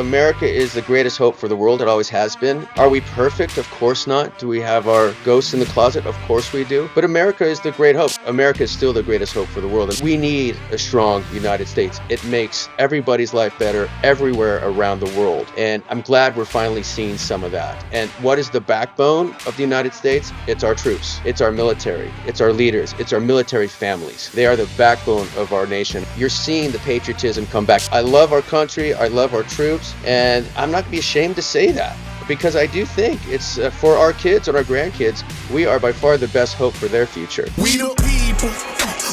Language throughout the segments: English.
America is the greatest hope for the world. It always has been. Are we perfect? Of course not. Do we have our ghosts in the closet? Of course we do. But America is the great hope. America is still the greatest hope for the world. And we need a strong United States. It makes everybody's life better everywhere around the world. And I'm glad we're finally seeing some of that. And what is the backbone of the United States? It's our troops. It's our military. It's our leaders. It's our military families. They are the backbone of our nation. You're seeing the patriotism come back. I love our country. I love our troops. And I'm not going to be ashamed to say that, because I do think it's for our kids and our grandkids, we are by far the best hope for their future. We the people.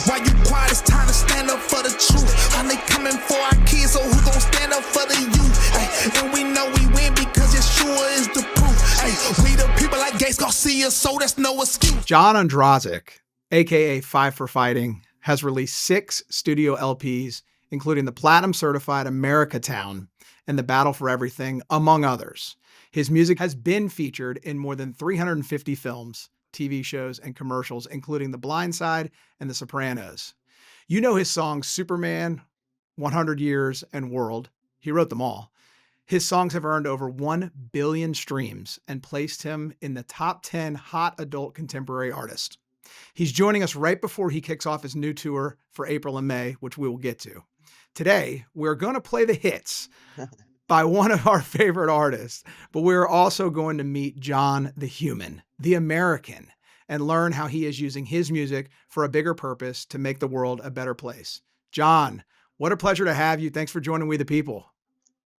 Why you quiet? It's time to stand up for the truth. How they coming for our kids, so who gon' stand up for the youth? Ay, and we know we win because Yeshua is the proof. Ay, we the people like Gates Garcia, so that's no excuse. John Ondrasik, aka Five for Fighting, has released 6 studio LPs, including the platinum certified America Town and The Battle for Everything, among others. His music has been featured in more than 350 films, TV shows, and commercials, including The Blind Side and The Sopranos. You know his songs Superman, 100 Years, and World. He wrote them all. His songs have earned over 1 billion streams and placed him in the top 10 hot adult contemporary artists. He's joining us right before he kicks off his new tour for April and May, which we will get to. Today, we're going to play the hits by one of our favorite artists, but we're also going to meet John the human, the American, and learn how he is using his music for a bigger purpose to make the world a better place. John, what a pleasure to have you. Thanks for joining We the People.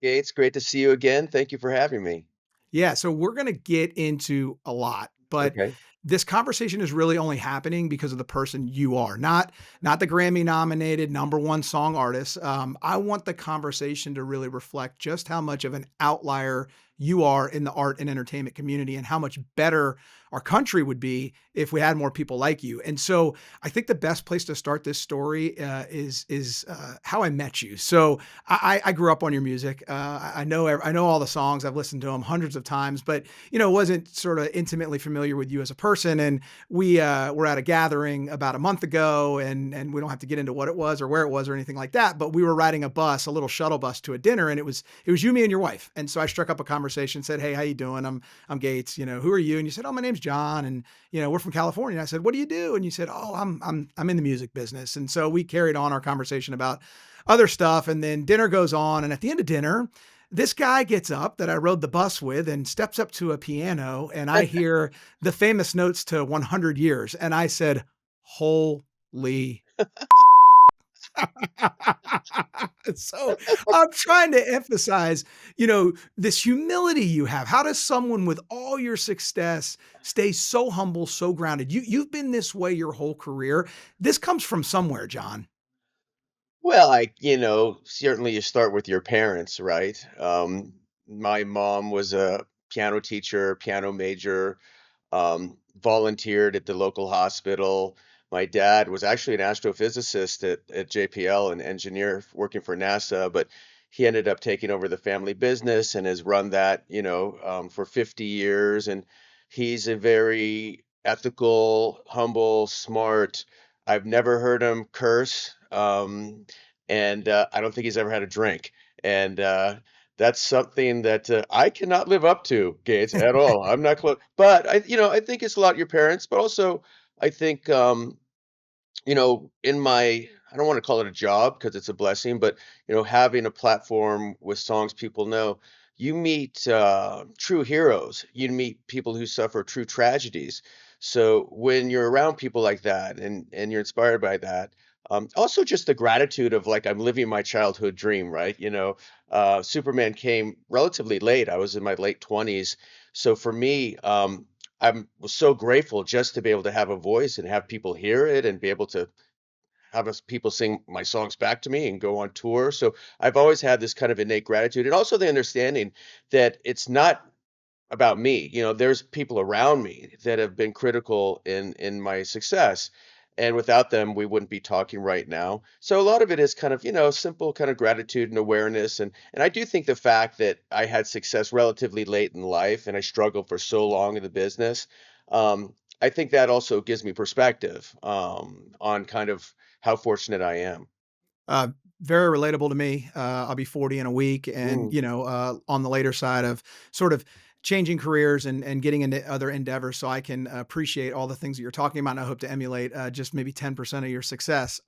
Gates, great to see you again. Thank you for having me. Yeah, so we're going to get into a lot, but Okay. this conversation is really only happening because of the person you are, not the Grammy-nominated #1 song artist. I want the conversation to really reflect just how much of an outlier you are in the art and entertainment community, and how much better our country would be if we had more people like you. And so I think the best place to start this story is how I met you. So I grew up on your music. I know all the songs. I've listened to them hundreds of times, but wasn't sort of intimately familiar with you as a person. And we were at a gathering about a month ago, and we don't have to get into what it was or where it was or anything like that. But we were riding a bus, a little shuttle bus, to a dinner, and it was you, me, and your wife. And so I struck up a conversation, said, "Hey, how you doing? I'm Gates. Who are you?" And you said, "Oh, my name's John, and we're from California." And I said, "What do you do?" And you said, "Oh, I'm in the music business." And so we carried on our conversation about other stuff, and then dinner goes on. And at the end of dinner, this guy gets up that I rode the bus with and steps up to a piano, and I hear the famous notes to 100 Years. And I said, "Holy." So I'm trying to emphasize, this humility you have. How does someone with all your success stay so humble, so grounded? You've been this way your whole career. This comes from somewhere, John. Well, certainly you start with your parents, right? My mom was a piano teacher, piano major, volunteered at the local hospital. My dad was actually an astrophysicist at JPL, an engineer working for NASA, but he ended up taking over the family business and has run that, for 50 years. And he's a very ethical, humble, smart. I've never heard him curse, and I don't think he's ever had a drink. And that's something that I cannot live up to, Gates, at all. I'm not close, but I think it's a lot your parents, but also I think, in my, I don't want to call it a job because it's a blessing, but having a platform with songs people know, you meet true heroes. You meet people who suffer true tragedies. So when you're around people like that, and you're inspired by that, also just the gratitude of, like, I'm living my childhood dream, right? Superman came relatively late. I was in my late 20s. So for me, was so grateful just to be able to have a voice and have people hear it and be able to have people sing my songs back to me and go on tour. So I've always had this kind of innate gratitude, and also the understanding that it's not about me. There's people around me that have been critical in my success. And without them, we wouldn't be talking right now. So a lot of it is kind of, simple kind of gratitude and awareness. And I do think the fact that I had success relatively late in life and I struggled for so long in the business, I think that also gives me perspective on kind of how fortunate I am. Very relatable to me. I'll be 40 in a week, and Mm, on the later side of sort of changing careers and getting into other endeavors, so I can appreciate all the things that you're talking about. And I hope to emulate just maybe 10% of your success.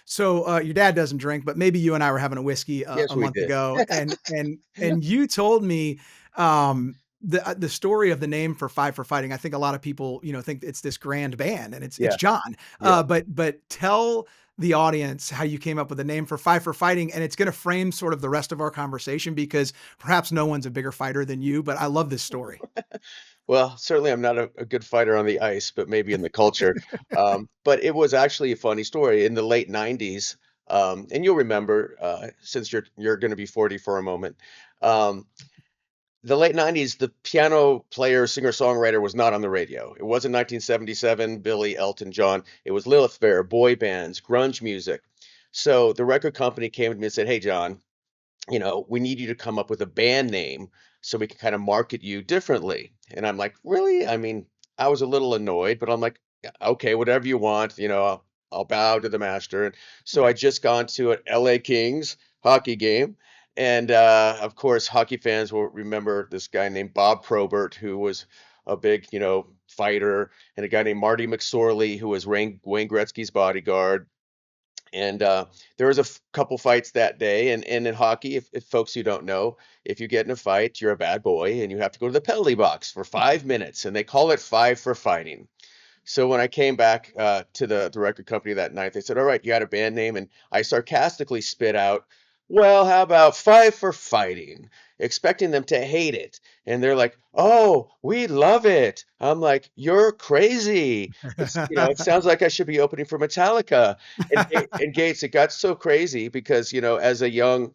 So your dad doesn't drink, but maybe you and I were having a whiskey yes, a we month did. ago, and you told me the story of the name for Five for Fighting. I think a lot of people think it's this grand band, and it's Yeah, John. yeah. But tell the audience how you came up with the name for Five for Fighting, and it's going to frame sort of the rest of our conversation because perhaps no one's a bigger fighter than you, but I love this story. Well, certainly I'm not a good fighter on the ice, but maybe in the culture. But it was actually a funny story in the late 90s. And you'll remember, since you're going to be 40 for a moment. Um, the late 90s, the piano player, singer-songwriter was not on the radio. It wasn't 1977, Billy, Elton John. It was Lilith Fair, boy bands, grunge music. So the record company came to me and said, "Hey, John, we need you to come up with a band name so we can kind of market you differently." And I'm like, really? I mean, I was a little annoyed, but I'm like, "Yeah, okay, whatever you want, I'll bow to the master." And so I just gone to an LA Kings hockey game. And of course, hockey fans will remember this guy named Bob Probert, who was a big, fighter, and a guy named Marty McSorley, who was Wayne Gretzky's bodyguard. And there was a couple fights that day, and in hockey, if folks who don't know, if you get in a fight, you're a bad boy, and you have to go to the penalty box for 5 minutes, and they call it five for fighting. So when I came back to the record company that night, they said, "All right, you got a band name," and I sarcastically spit out, "Well, how about Five for Fighting?" Expecting them to hate it, and they're like, "Oh, we love it." I'm like, "You're crazy. It sounds like I should be opening for Metallica." And Gates, it got so crazy because as a young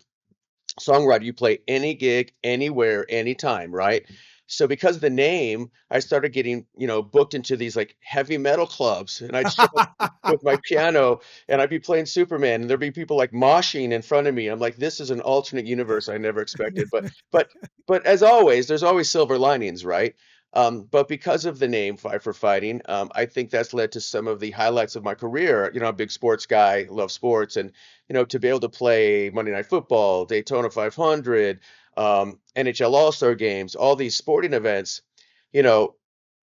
songwriter, you play any gig, anywhere, anytime, right? So because of the name, I started getting, booked into these like heavy metal clubs, and I'd show up with my piano and I'd be playing Superman, and there'd be people like moshing in front of me. I'm like, this is an alternate universe I never expected. But as always, there's always silver linings, right? But because of the name Five for Fighting, I think that's led to some of the highlights of my career. I'm a big sports guy, love sports, and to be able to play Monday Night Football, Daytona 500, NHL All-Star games, all these sporting events, you know,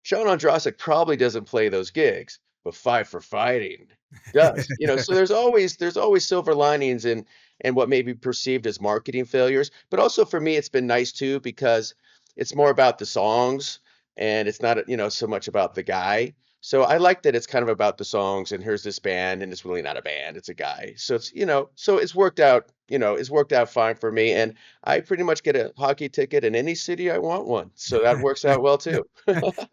John Ondrasik probably doesn't play those gigs, but Five for Fighting does. So there's always silver linings in what may be perceived as marketing failures. But also for me, it's been nice too because it's more about the songs and it's not, so much about the guy. So I like that it's kind of about the songs and here's this band and it's really not a band, it's a guy. So it's worked out fine for me. And I pretty much get a hockey ticket in any city I want one. So that works out well too.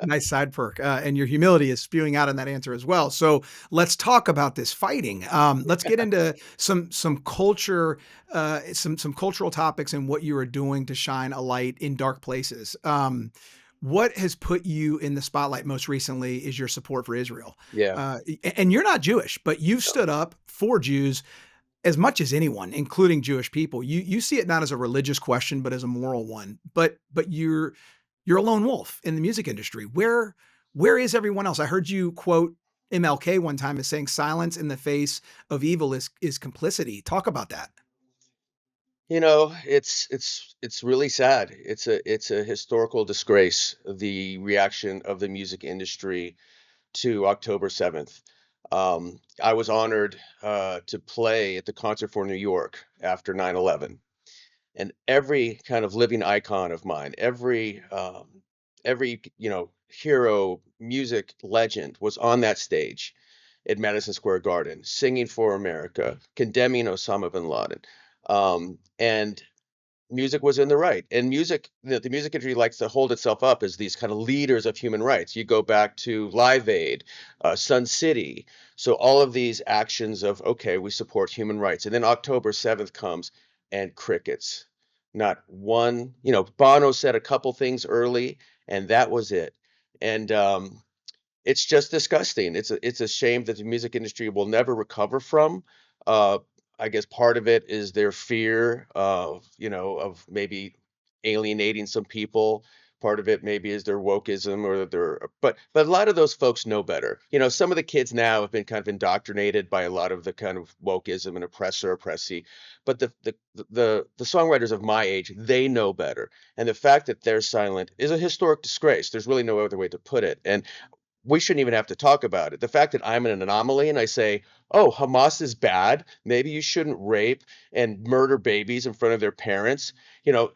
Nice side perk, and your humility is spewing out in that answer as well. So let's talk about this fighting. Let's get into some culture, some cultural topics, and what you are doing to shine a light in dark places. What has put you in the spotlight most recently is your support for Israel, Yeah. and you're not Jewish, but you've stood up for Jews as much as anyone, including Jewish people. You see it not as a religious question, but as a moral one. But you're a lone wolf in the music industry. Where is everyone else? I heard you quote MLK one time as saying silence in the face of evil is complicity. Talk about that. It's really sad. It's a historical disgrace, the reaction of the music industry to October 7th. I was honored to play at the Concert for New York after 9/11, and every kind of living icon of mine, every hero, music legend was on that stage at Madison Square Garden, singing for America, condemning Osama bin Laden. And music was in the right. And the music industry likes to hold itself up as these kind of leaders of human rights. You go back to Live Aid, Sun City. So all of these actions of, okay, we support human rights. And then October 7th comes and crickets. Not one, Bono said a couple things early, and that was it. And it's just disgusting. It's a shame that the music industry will never recover from. Uh, I guess part of it is their fear of maybe alienating some people. Part of it maybe is their wokeism or but a lot of those folks know better. Some of the kids now have been kind of indoctrinated by a lot of the kind of wokeism and oppressee. But the songwriters of my age, they know better. And the fact that they're silent is a historic disgrace. There's really no other way to put it. And we shouldn't even have to talk about it. The fact that I'm an anomaly and I say, "Oh, Hamas is bad. Maybe you shouldn't rape and murder babies in front of their parents."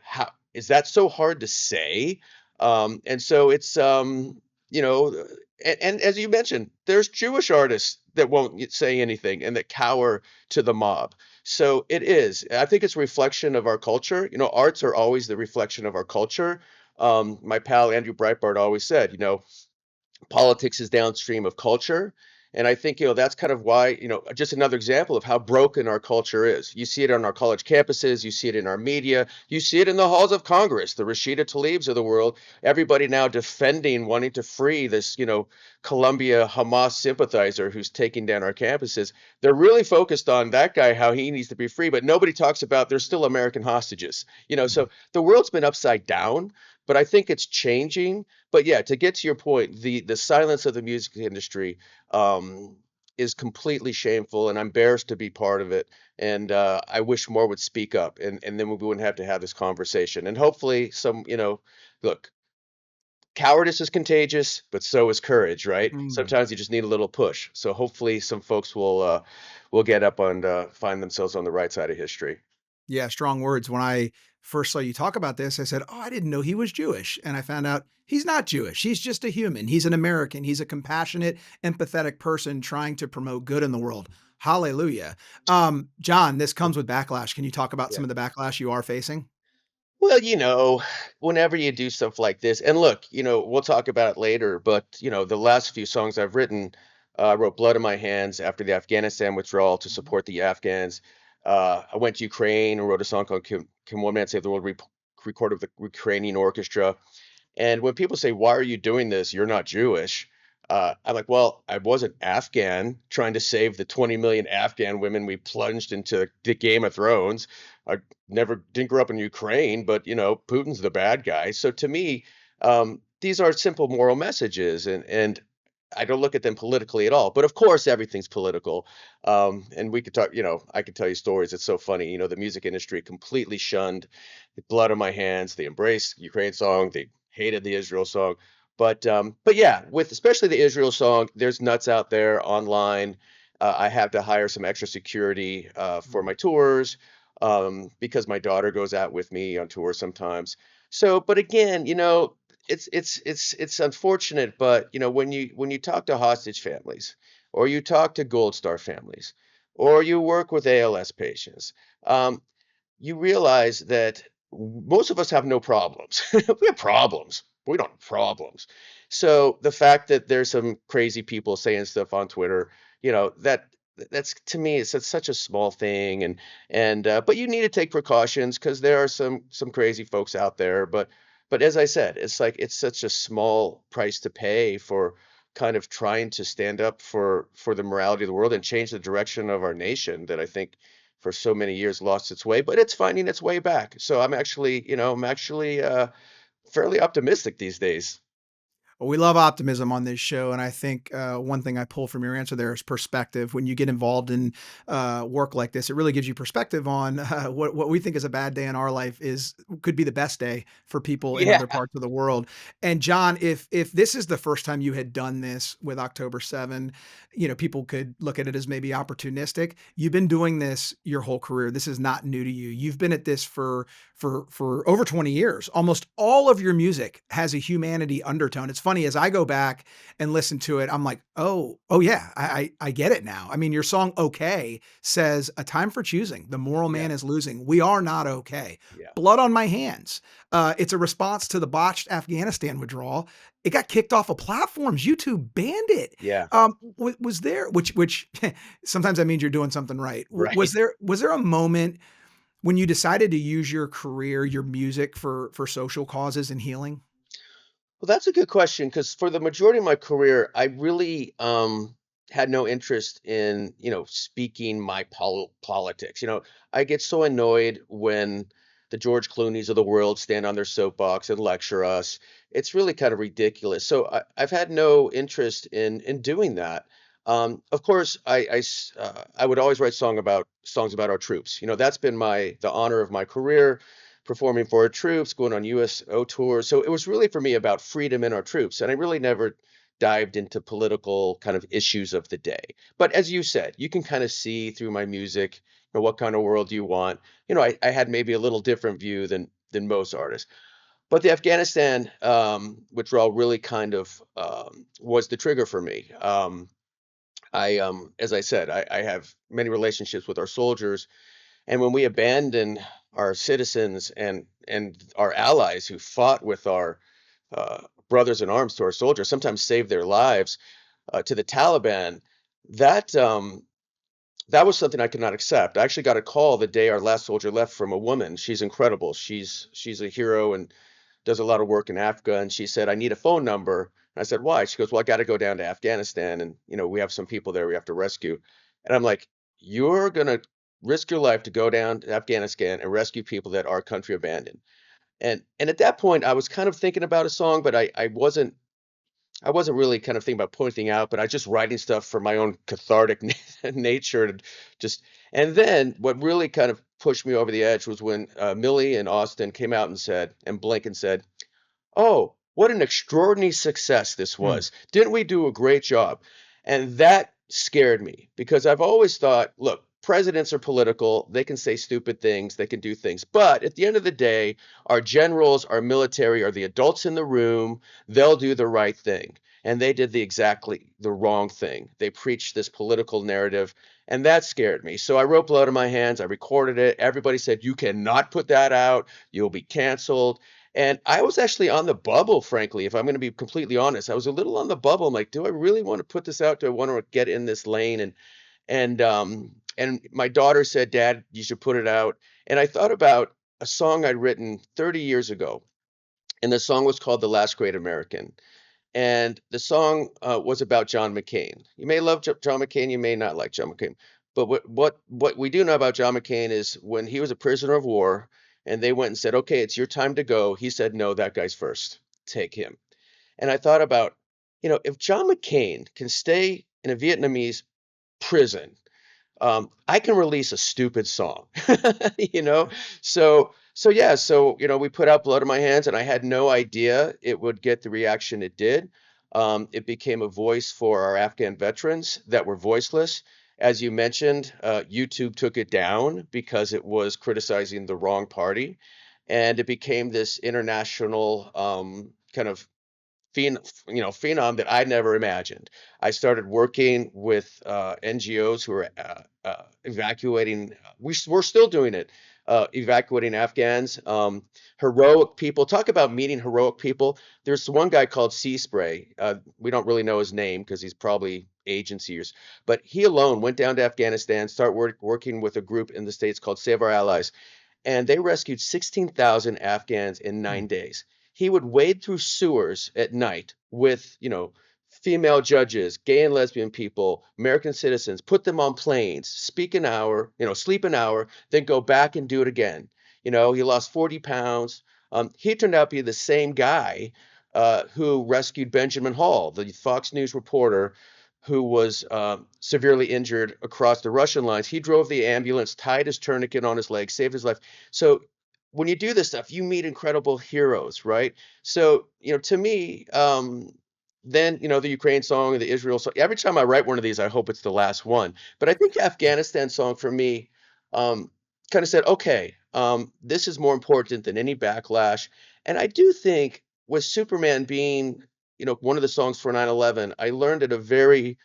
How is that so hard to say? And so it's you know, and as you mentioned, there's Jewish artists that won't say anything and that cower to the mob. So it is. I think it's a reflection of our culture. Arts are always the reflection of our culture. My pal Andrew Breitbart always said, politics is downstream of culture. And I think, that's kind of why, just another example of how broken our culture is. You see it on our college campuses, you see it in our media, you see it in the halls of Congress, the Rashida Tlaibs of the world, everybody now defending, wanting to free this, Columbia Hamas sympathizer who's taking down our campuses. They're really focused on that guy, how he needs to be free, but nobody talks about there's still American hostages. So the world's been upside down, but I think it's changing. But yeah, to get to your point, the silence of the music industry um, is completely shameful, and I'm embarrassed to be part of it. And I wish more would speak up, and then we wouldn't have to have this conversation. And hopefully, look, cowardice is contagious, but so is courage, right? Mm. Sometimes you just need a little push. So hopefully, some folks will get up and find themselves on the right side of history. Yeah, strong words. When I first saw you talk about this, I said, "Oh, I didn't know he was Jewish." And I found out he's not Jewish. He's just a human. He's an American. He's a compassionate, empathetic person trying to promote good in the world. Hallelujah. John, this comes with backlash. Can you talk about some Yeah. of the backlash you are facing? Well, whenever you do stuff like this, and look, we'll talk about it later, but the last few songs I've written, I wrote Blood in My Hands after the Afghanistan withdrawal to Mhm. support the Afghans. I went to Ukraine and wrote a song called Can One Man Save the World, recorded with the Ukrainian orchestra. And when people say, "Why are you doing this? You're not Jewish." I'm like, well, I wasn't Afghan trying to save the 20 million Afghan women we plunged into the Game of Thrones. I never didn't grow up in Ukraine, but Putin's the bad guy. So to me, these are simple moral messages, and I don't look at them politically at all. But of course, everything's political. And we could talk. I could tell you stories. It's so funny. The music industry completely shunned Blood on My Hands. They embraced Ukraine song. They hated the Israel song. But yeah, with especially the Israel song, there's nuts out there online. I have to hire some extra security for my tours because my daughter goes out with me on tour sometimes. So, but again, it's unfortunate, but when you talk to hostage families, or you talk to Gold Star families, or you work with ALS patients, um, you realize that most of us have no problems. We have problems. We don't have problems. So the fact that there's some crazy people saying stuff on Twitter, that's to me it's such a small thing, and but you need to take precautions because there are some crazy folks out there. But as I said, it's like it's such a small price to pay for kind of trying to stand up for the morality of the world and change the direction of our nation that I think for so many years lost its way, but it's finding its way back. So I'm actually fairly optimistic these days. Well, we love optimism on this show, and I think one thing I pull from your answer there is perspective. When you get involved in work like this, it really gives you perspective on what we think is a bad day in our life is could be the best day for people in Yeah, other parts of the world. And John, if this is the first time you had done this with October 7, people could look at it as maybe opportunistic. You've been doing this your whole career. This is not new to you. You've been at this for over 20 years. Almost all of your music has a humanity undertone. It's funny as I go back and listen to it, I'm like, oh yeah, I get it now. I mean, your song "Okay" says, "A time for choosing. The moral yeah, man is losing. We are not okay." yeah, Blood on My Hands. It's a response to the botched Afghanistan withdrawal. It got kicked off of platforms. YouTube banned it. yeah. Was there, which sometimes that means you're doing something right. Right. Was there a moment when you decided to use your career, your music for social causes and healing? Well, that's a good question because for the majority of my career, I really had no interest in speaking my politics. I get so annoyed when the George Clooney's of the world stand on their soapbox and lecture us. It's really kind of ridiculous. So I've had no interest in doing that. Of course, I would always write songs about our troops. You know, that's been the honor of my career, performing for our troops, going on USO tours. So it was really for me about freedom in our troops, and I really never dived into political kind of issues of the day. But as you said, you can kind of see through my music, you know, what kind of world you want. You know, I had maybe a little different view than most artists. But the Afghanistan withdrawal really kind of was the trigger for me. As I said, I have many relationships with our soldiers, and when we abandon our citizens and our allies who fought with our brothers in arms to our soldiers, sometimes saved their lives to the Taliban, that that was something I could not accept. I actually got a call the day our last soldier left from a woman. She's incredible. She's a hero and does a lot of work in Africa. And she said, "I need a phone number." And I said, "Why?" She goes, "Well, I got to go down to Afghanistan, and you know we have some people there we have to rescue." And I'm like, "You're gonna risk your life to go down to Afghanistan and rescue people that our country abandoned?" And at that point, I was kind of thinking about a song, but I wasn't really kind of thinking about pointing out, but I was just writing stuff for my own cathartic nature to just. And then what really kind of pushed me over the edge was when Millie and Austin came out and said, and Blinken said, "Oh, what an extraordinary success this Hmm. was. Didn't we do a great job?" And that scared me because I've always thought, look, presidents are political. They can say stupid things, they can do things. But at the end of the day, our generals, our military are the adults in the room. They'll do the right thing. And they did exactly the wrong thing. They preached this political narrative, and that scared me. So I wrote Blood on My Hands. I recorded it. Everybody said, "You cannot put that out. You'll be canceled." And I was actually on the bubble, frankly, if I'm going to be completely honest. I was a little on the bubble. I'm like, do I really want to put this out? Do I want to get in this lane? And my daughter said, "Dad, you should put it out." And I thought about a song I'd written 30 years ago, and the song was called "The Last Great American." And the song was about John McCain. You may love John McCain, you may not like John McCain. But what we do know about John McCain is when he was a prisoner of war and they went and said, "Okay, it's your time to go," he said, "No, that guy's first. Take him." And I thought about, you know, if John McCain can stay in a Vietnamese prison, I can release a stupid song, you know? So yeah, so you know, we put out Blood on My Hands, and I had no idea it would get the reaction it did. It became a voice for our Afghan veterans that were voiceless. As you mentioned, YouTube took it down because it was criticizing the wrong party, and it became this international kind of phenom that I never imagined. I started working with NGOs who are evacuating. We're still doing it, evacuating Afghans. Heroic people. Talk about meeting heroic people. There's one guy called Sea Spray. We don't really know his name because he's probably agencies, but he alone went down to Afghanistan, started working with a group in the States called Save Our Allies, and they rescued 16,000 Afghans in Hmm. 9 days. He would wade through sewers at night with, you know, female judges, gay and lesbian people, American citizens, put them on planes, speak an hour, you know, sleep an hour, then go back and do it again. You know, he lost 40 pounds. He turned out to be the same guy who rescued Benjamin Hall, the Fox News reporter who was severely injured across the Russian lines. He drove the ambulance, tied his tourniquet on his leg, saved his life. So when you do this stuff, you meet incredible heroes, right? So, you know, to me, then, you know, the Ukraine song and the Israel song, every time I write one of these, I hope it's the last one. But I think the Afghanistan song for me kind of said, okay, this is more important than any backlash. And I do think with Superman being, you know, one of the songs for 9/11, I learned at a very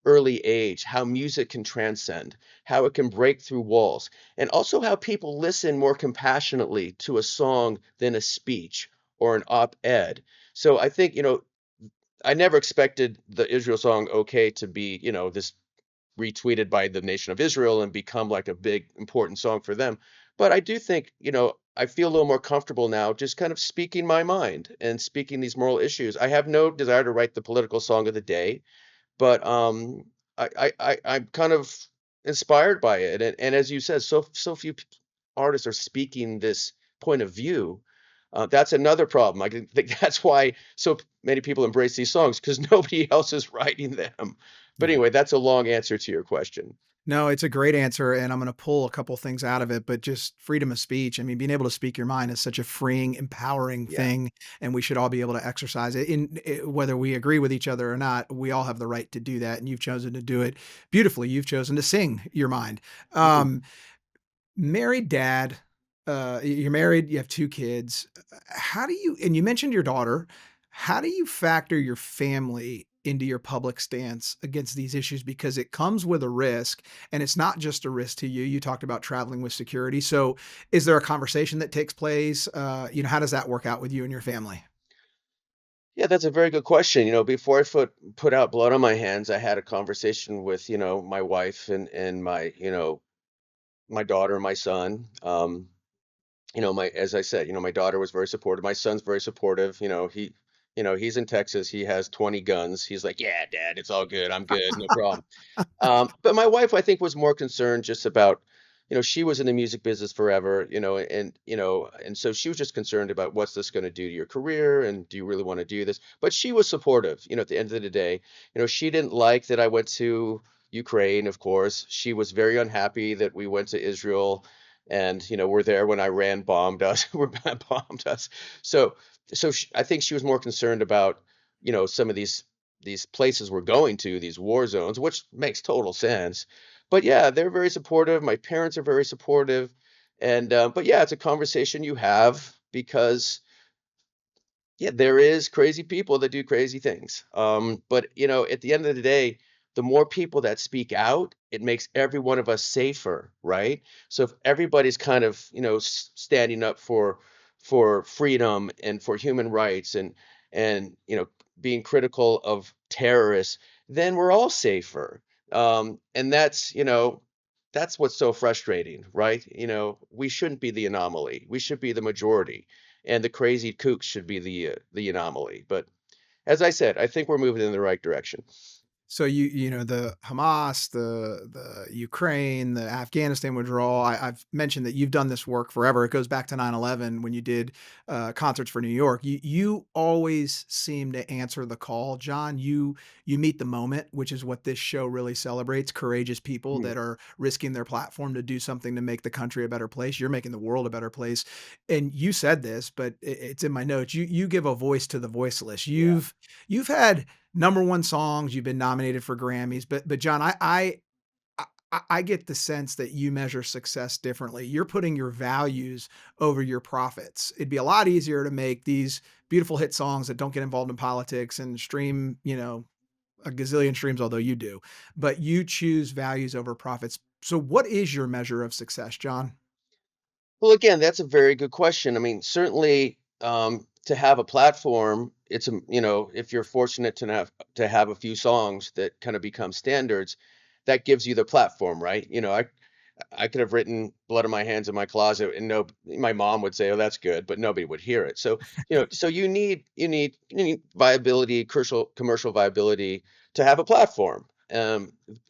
early age how music can transcend, how it can break through walls, and also how people listen more compassionately to a song than a speech or an op-ed. So I think, you know, I never expected the Israel song "Okay" to be, you know, this retweeted by the nation of Israel and become like a big important song for them. But I do think, you know, I feel a little more comfortable now just kind of speaking my mind and speaking these moral issues. I have no desire to write the political song of the day, but I'm kind of inspired by it. And as you said, so few artists are speaking this point of view. That's another problem. I think that's why so many people embrace these songs because nobody else is writing them. But Yeah. anyway, that's a long answer to your question. No, it's a great answer, and I'm gonna pull a couple things out of it, but just freedom of speech. I mean, being able to speak your mind is such a freeing, empowering Yeah. thing, and we should all be able to exercise it. Whether we agree with each other or not, we all have the right to do that, and you've chosen to do it beautifully. You've chosen to sing your mind. Mhm. Um, Married dad, you're married, you have 2 kids. How do you and you mentioned your daughter. How do you factor your family into your public stance against these issues? Because it comes with a risk, and it's not just a risk to you. You talked about traveling with security. So is there a conversation that takes place? How does that work out with you and your family? Yeah, that's a very good question. Before I put out blood on my hands, I had a conversation with, my wife and my daughter, my son. My as I said, my daughter was very supportive. My son's very supportive. He's in Texas. He has 20 guns. He's like, "Yeah, Dad, it's all good. I'm good. No problem." But my wife, I think, was more concerned just about, she was in the music business forever, and so she was just concerned about what's this going to do to your career and do you really want to do this? But she was supportive, at the end of the day. She didn't like that I went to Ukraine, of course. She was very unhappy that we went to Israel and, we're there when Iran bombed us, bombed us. So, I think she was more concerned about, some of these places we're going to, these war zones, which makes total sense. But yeah, they're very supportive. My parents are very supportive. And but yeah, it's a conversation you have because yeah, there is crazy people that do crazy things. But at the end of the day, the more people that speak out, it makes every one of us safer, right? So if everybody's kind of, standing up for freedom and for human rights and being critical of terrorists, then we're all safer. And that's what's so frustrating, right? We shouldn't be the anomaly. We should be the majority and the crazy kooks should be the anomaly. But as I said, I think we're moving in the right direction. So the Hamas, the Ukraine, the Afghanistan withdrawal. I've mentioned that you've done this work forever. It goes back to 9/11 when you did concerts for New York. You always seem to answer the call, John. You meet the moment, which is what this show really celebrates. Courageous people Mhm. that are risking their platform to do something to make the country a better place. You're making the world a better place. And you said this, but it's in my notes. You give a voice to the voiceless. Yeah. You've had number one songs. You've been nominated for Grammys, but John, I get the sense that you measure success differently. You're putting your values over your profits. It'd be a lot easier to make these beautiful hit songs that don't get involved in politics and stream, a gazillion streams, although you do, but you choose values over profits. So, what is your measure of success, John? Well, again, that's a very good question. I mean, certainly, to have a platform, if you're fortunate to have a few songs that kind of become standards, that gives you the platform, right? I could have written "Blood on My Hands in My Closet," and no, my mom would say, "Oh, that's good," but nobody would hear it. So, so you need viability, commercial viability to have a platform,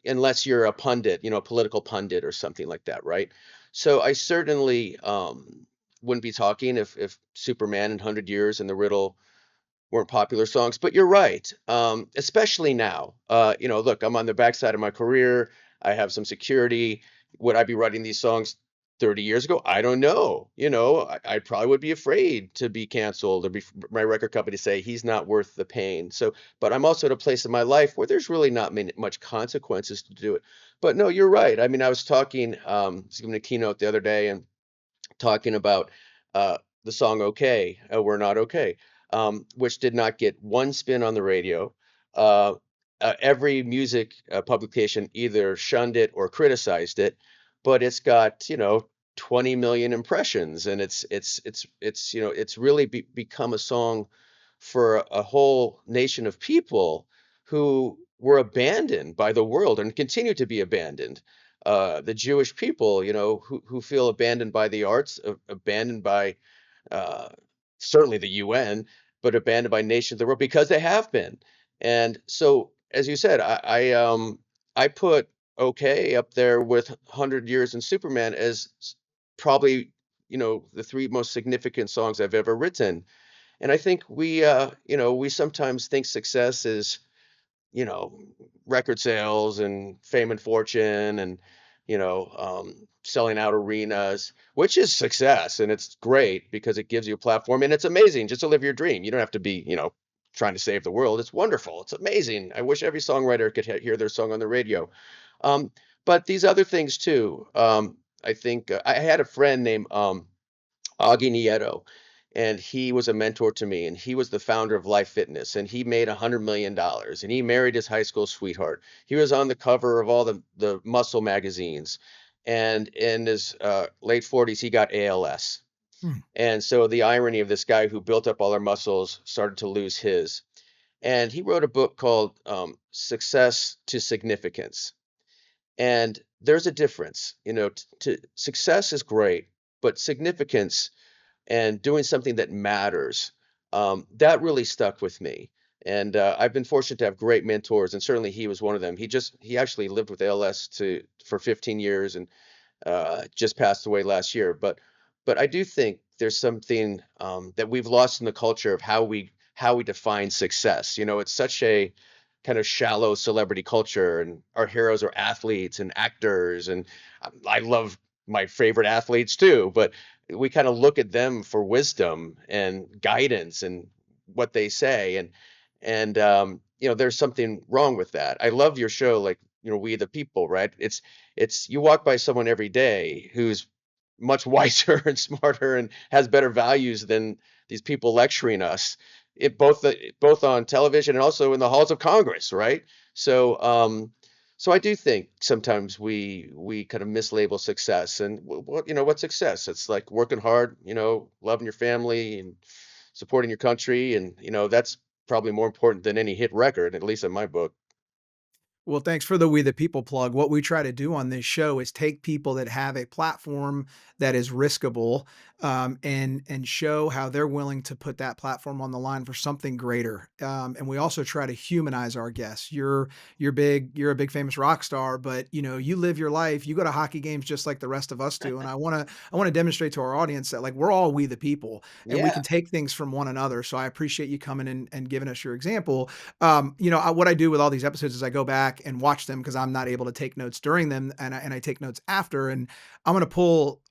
unless you're a pundit, a political pundit or something like that, right? So I certainly wouldn't be talking if Superman in 100 Years and The Riddle weren't popular songs, but you're right. Especially now. Look, I'm on the backside of my career. I have some security. Would I be writing these songs 30 years ago? I don't know. I probably would be afraid to be canceled or my record company say he's not worth the pain. So, but I'm also at a place in my life where there's really not much consequences to do it. But no, you're right. I mean, I was giving a keynote the other day and talking about the song "Okay, We're Not Okay," which did not get one spin on the radio. Uh, every music publication either shunned it or criticized it, but it's got 20 million impressions, and it's really become a song for a whole nation of people who were abandoned by the world and continue to be abandoned. The Jewish people, who feel abandoned by the arts, abandoned by uh, certainly the UN, but abandoned by nations of the world because they have been. And so, as you said, I put "Okay" up there with "100 Years" and Superman as probably the three most significant songs I've ever written. And I think we sometimes think success is, you know, record sales and fame and fortune and, selling out arenas, which is success. And it's great because it gives you a platform and it's amazing just to live your dream. You don't have to be, trying to save the world. It's wonderful. It's amazing. I wish every songwriter could hear their song on the radio. Um, but these other things too. I think I had a friend named Augie Nieto, and he was a mentor to me, and he was the founder of Life Fitness, and he made $100 million, and he married his high school sweetheart. He was on the cover of all the muscle magazines, and in his late 40s, he got ALS. Hmm. And so the irony of this guy who built up all our muscles started to lose his. And he wrote a book called Success to Significance. And there's a difference, success is great, but significance and doing something that matters. That really stuck with me. And I've been fortunate to have great mentors, and certainly he was one of them. He actually lived with ALS for 15 years and just passed away last year. But I do think there's something that we've lost in the culture of how we define success. It's such a kind of shallow celebrity culture, and our heroes are athletes and actors, and I love my favorite athletes too, but we kind of look at them for wisdom and guidance and what they say, and there's something wrong with that. I love your show, like, We the People, right? It's you walk by someone every day who's much wiser and smarter and has better values than these people lecturing us, both on television and also in the halls of Congress, right? So I do think sometimes we kind of mislabel success, and what's success? It's like working hard, loving your family and supporting your country, and that's probably more important than any hit record, at least in my book. Well, thanks for the We the People plug. What we try to do on this show is take people that have a platform that is riskable, and show how they're willing to put that platform on the line for something greater. And we also try to humanize our guests. You're a big famous rock star, but you live your life. You go to hockey games just like the rest of us do. And I want to demonstrate to our audience that, like, we're all we the people, and we Yeah. can take things from one another. So I appreciate you coming in and giving us your example. What I do with all these episodes is I go back and watch them because I'm not able to take notes during them, and I take notes after, and I'm going to pull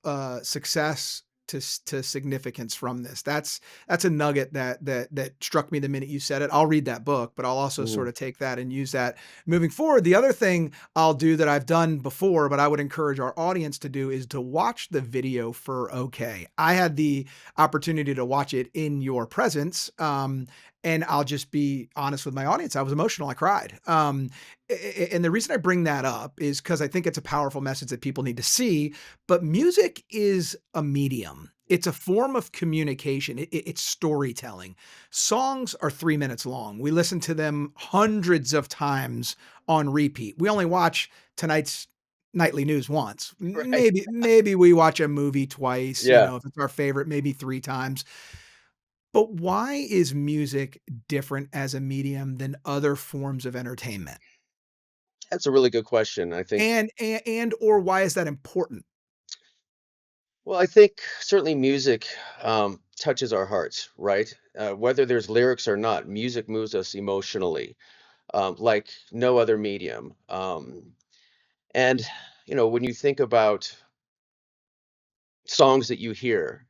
success to significance from this. That's a nugget that struck me the minute you said it. I'll read that book, but I'll also Mhm. sort of take that and use that moving forward. The other thing I'll do that I've done before, but I would encourage our audience to do, is to watch the video for OK. I had the opportunity to watch it in your presence. And I'll just be honest with my audience. I was emotional. I cried. And the reason I bring that up is because I think it's a powerful message that people need to see. But music is a medium. It's a form of communication. It's storytelling. Songs are 3 minutes long. We listen to them hundreds of times on repeat. We only watch tonight's nightly news once. Right. Maybe we watch a movie twice, Yeah. if it's our favorite, maybe three times. But why is music different as a medium than other forms of entertainment? That's a really good question. I think, And or why is that important? well, I think certainly music touches our hearts, right? Whether there's lyrics or not, music moves us emotionally, like no other medium. And when you think about songs that you hear,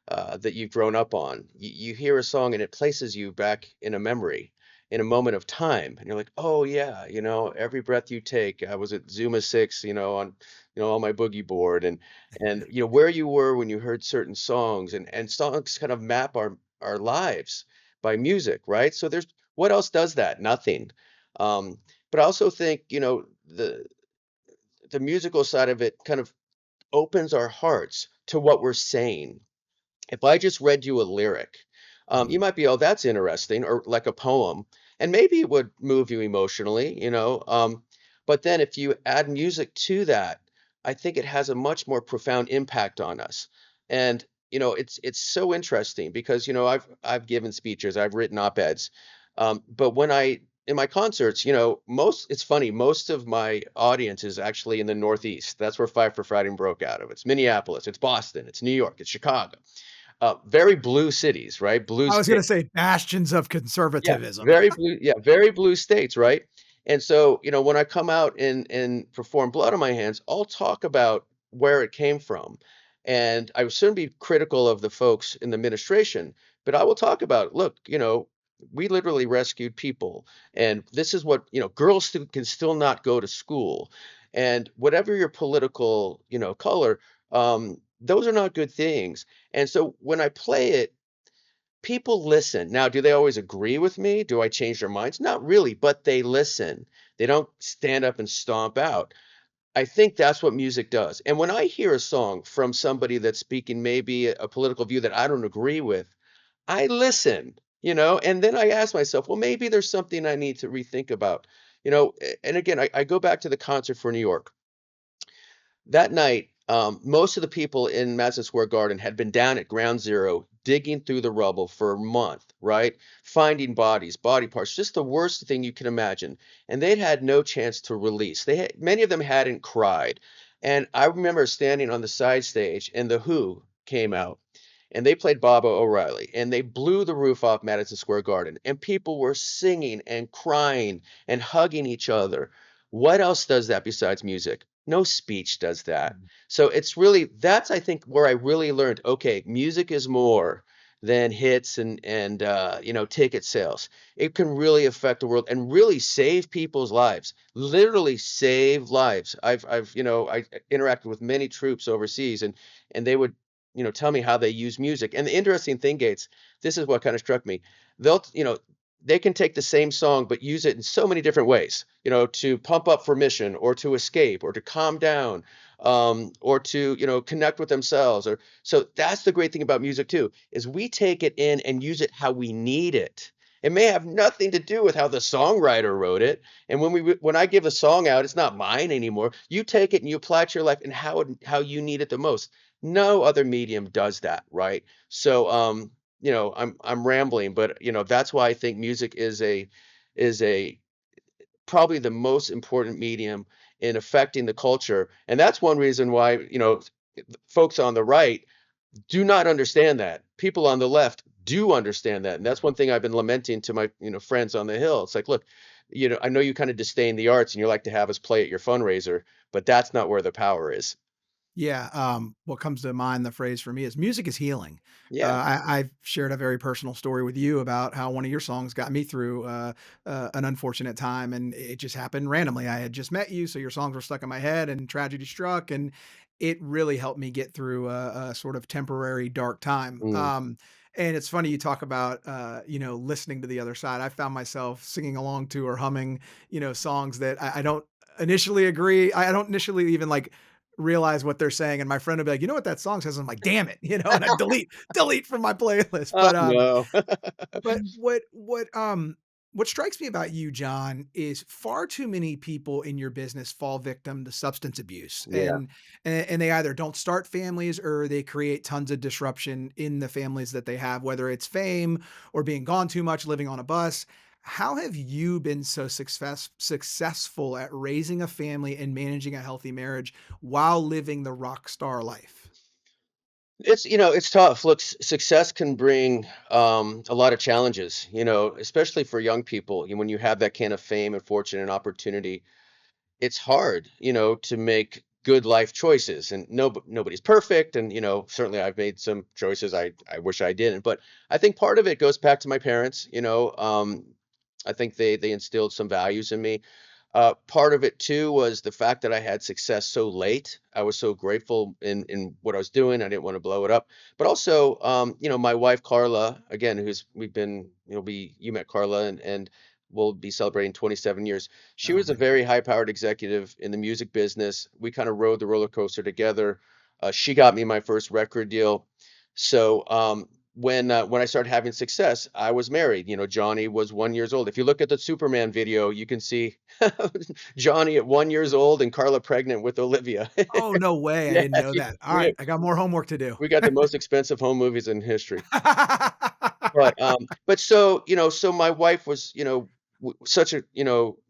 that you've grown up on. You hear a song and it places you back in a memory, in a moment of time, and you're like, oh yeah, every breath you take. I was at Zuma 6, on on my boogie board, and where you were when you heard certain songs, and songs kind of map our lives by music, right? So there's what else does that? Nothing. Um, but I also think the musical side of it kind of opens our hearts to what we're saying. If I just read you a lyric, you Mm. might be, oh, that's interesting, or like a poem, and maybe it would move you emotionally, but then if you add music to that, I think it has a much more profound impact on us. And it's so interesting because I've given speeches, I've written op-eds, but when I in my concerts, it's funny, most of my audience is actually in the Northeast. That's where Five for Fighting broke out of. It's Minneapolis, it's Boston, it's New York, it's Chicago. Very blue cities, right? Blue I was gonna states. say bastions of Yeah, conservatism. very blue. Yeah, very blue states, right? And so, when I come out and perform Blood on My Hands, I'll talk about where it came from. And I will certainly be critical of the folks in the administration, but I will talk about, look, we literally rescued people, and this is what, girls can still not go to school, and whatever your political, color, those are not good things. And so when I play it, people listen. Now, do they always agree with me? Do I change their minds? Not really, but they listen. They don't stand up and stomp out. I think that's what music does. And when I hear a song from somebody that's speaking maybe a political view that I don't agree with, I listen, and then I ask myself, well, maybe there's something I need to rethink about. And again, I go back to the concert for New York. That night, most of the people in Madison Square Garden had been down at ground zero, digging through the rubble for a month, right? Finding bodies, body parts, just the worst thing you can imagine. And they'd had no chance to release. Many of them hadn't cried. And I remember standing on the side stage, and The Who came out, and they played Baba O'Reilly, and they blew the roof off Madison Square Garden, and people were singing and crying and hugging each other. What else does that besides music? No speech does that. So that's, I think, where I really learned, okay, music is more than hits and ticket sales. It can really affect the world and really save people's lives. Literally save lives. I interacted with many troops overseas, and they would, tell me how they use music. And the interesting thing, Gates, this is what kind of struck me. They'll, you know, they can take the same song but use it in so many different ways, to pump up for mission or to escape or to calm down, or to, connect with themselves. Or so that's the great thing about music too, is we take it in and use it how we need it. It may have nothing to do with how the songwriter wrote it. And when I give a song out, it's not mine anymore. You take it and you apply it to your life and how you need it the most. No other medium does that, right? So, I'm rambling, but that's why I think music is a probably the most important medium in affecting the culture. And that's one reason why, folks on the right do not understand that. People on the left do understand that. And that's one thing I've been lamenting to my, friends on the Hill. It's like, look, I know you kind of disdain the arts and you like to have us play at your fundraiser, but that's not where the power is. Yeah, what comes to mind, the phrase for me is music is healing. Yeah. I've shared a very personal story with you about how one of your songs got me through an unfortunate time, and it just happened randomly. I had just met you, so your songs were stuck in my head, and tragedy struck, and it really helped me get through a sort of temporary dark time. Mm. And it's funny you talk about listening to the other side. I found myself singing along to or humming songs that I don't initially agree. I don't initially even like realize what they're saying, and my friend would be like, "You know what that song says?" I'm like, "Damn it," and I delete from my playlist. Oh, no. But what strikes me about you, John, is far too many people in your business fall victim to substance abuse, Yeah. and they either don't start families or they create tons of disruption in the families that they have, whether it's fame or being gone too much, living on a bus. How have you been so successful at raising a family and managing a healthy marriage while living the rock star life? It's tough. Look, success can bring a lot of challenges, especially for young people. When you have that kind of fame and fortune and opportunity, it's hard, to make good life choices. And nobody's perfect. And, certainly I've made some choices I wish I didn't. But I think part of it goes back to my parents. I think they instilled some values in me. Part of it too was the fact that I had success so late. I was so grateful in what I was doing. I didn't want to blow it up. But also, my wife Carla, again, who's we've been, you met Carla, and we'll be celebrating 27 years. She Oh was a man. very high-powered executive in the music business. We kind of rode the roller coaster together. She got me my first record deal. So, when I started having success, I was married. Johnny was 1 years old. If you look at the Superman video, you can see Johnny at 1 years old and Carla pregnant with Olivia. Oh, no way. I Yeah, didn't know that. All we right, I got more homework to do. we got the most expensive home movies in history. But so my wife was, such a,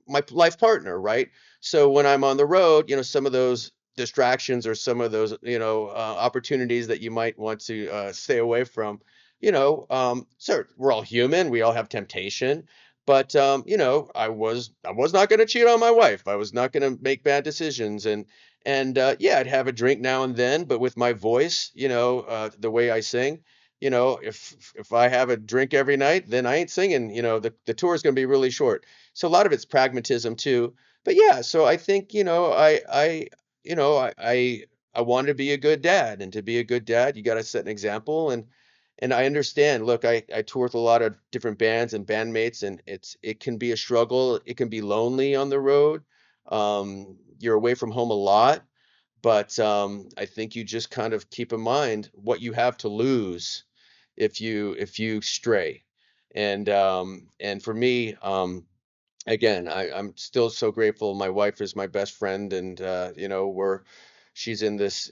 my life partner, right? So when I'm on the road, some of those distractions or some of those, opportunities that you might want to stay away from, sure, we're all human, we all have temptation, but I was not going to cheat on my wife. I was not going to make bad decisions, and yeah, I'd have a drink now and then, but with my voice, the way I sing, if I have a drink every night, then I ain't singing. The tour is going to be really short. So a lot of it's pragmatism too. But yeah, so I think you know I want to be a good dad, and to be a good dad, you got to set an example. And I understand. Look, I tour with a lot of different bands and bandmates, and it can be a struggle. It can be lonely on the road. You're away from home a lot, but I think you just kind of keep in mind what you have to lose if you stray. And for me, again, I'm still so grateful. My wife is my best friend, and she's in this,